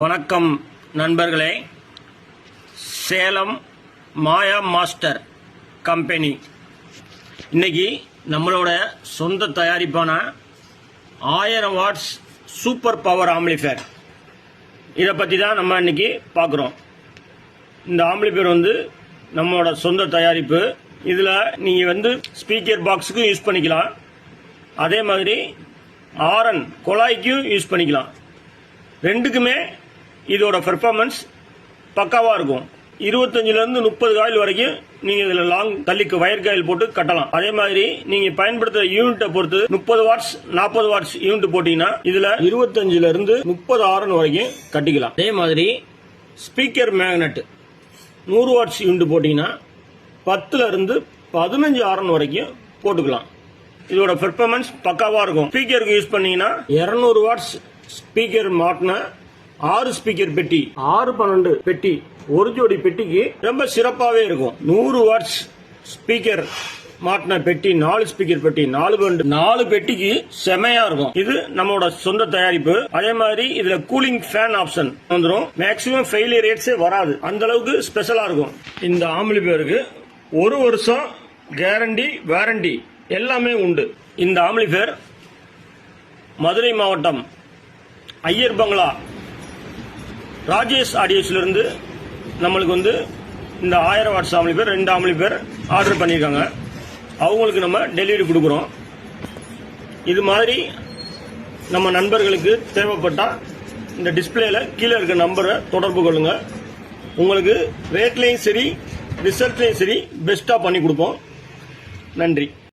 வணக்கம் நண்பர்களே. சேலம் மாயா master company இன்னைக்கு நம்மளோட சொந்த தயாரிப்பான 1000 வாட்ஸ் சூப்பர் பவர் ஆம்பிளிஃபையர் இதை பற்றி தான் நம்ம இன்னைக்கு பார்க்குறோம். இந்த ஆம்பிளிஃபையர் நம்மளோட சொந்த தயாரிப்பு. இதில் நீங்கள் ஸ்பீக்கர் பாக்ஸுக்கும் யூஸ் பண்ணிக்கலாம், அதே மாதிரி ஆரன் குழாய்க்கும் யூஸ் பண்ணிக்கலாம். ரெண்டுக்குமே இதோட பெர்ஃபார்மன்ஸ் பக்காவா இருக்கும். 25 to 30 காயில் வரைக்கும் நீங்க இதுல லாங் தள்ளிக்கு வயர் காயில் போட்டு கட்டலாம். அதே மாதிரி நீங்க பயன்படுத்துற யூனிட்டை பொறுத்து 30 வாட்ஸ் 40 வாட்ஸ் யூனிட் போட்டீங்கன்னா இதுல 25 to 30 ஆரன் வரைக்கும் கட்டிக்கலாம். அதே மாதிரி ஸ்பீக்கர் மேக்னெட் 100 வாட்ஸ் யூனிட் போட்டீங்கன்னா 10 to 15 ஆரன் வரைக்கும் போட்டுக்கலாம். இதோட பெர்ஃபார்மன்ஸ் பக்காவா இருக்கும். ஸ்பீக்கருக்கு யூஸ் பண்ணீங்கன்னா 200 வாட்ஸ் ஸ்பீக்கர் மாட்டின 6 ஸ்பீக்கர் பெட்டி 612 பெட்டி ஒரு ஜோடி பெட்டிக்கு ரொம்ப சிறப்பாவே இருக்கும். 100 வாட்ஸ் ஸ்பீக்கர் மாட்டின பெட்டி 4 ஸ்பீக்கர் பெட்டி 4 பெட்டிக்கு செமையா இருக்கும். இது நம்மளோட சொந்த தயாரிப்பு. அதே மாதிரி இதுல கூலிங் ஃபேன் ஆப்ஷன் வந்துடும். மேக்ஸிமம் ஃபெயிலியர் ரேட்ஸே வராது, அந்த அளவுக்கு ஸ்பெஷலா இருக்கும். இந்த ஆம்பிளிஃபையருக்கு 1 வருஷம் கேரண்டி வாரண்டி எல்லாமே உண்டு. இந்த ஆம்பிளிஃபையர் மதுரை மாவட்டம் ஐயர் பங்களா ராஜேஷ் ஆடியோஸ்ல இருந்து நம்மளுக்கு இந்த 1000 வாட்ஸ் ஆம்பிளிஃபையர் 2 ஆம்பிளிஃபையர் ஆர்டர் பண்ணியிருக்காங்க. அவங்களுக்கு நம்ம டெலிவரி கொடுக்குறோம். இது மாதிரி நம்ம நண்பர்களுக்கு தேவைப்பட்டா இந்த டிஸ்பிளேல கீழே இருக்க நம்பரை தொடர்பு கொள்ளுங்க. உங்களுக்கு ரேட்லையும் சரி ரிசல்ட்லையும் சரி பெஸ்டா பண்ணி கொடுப்போம். நன்றி.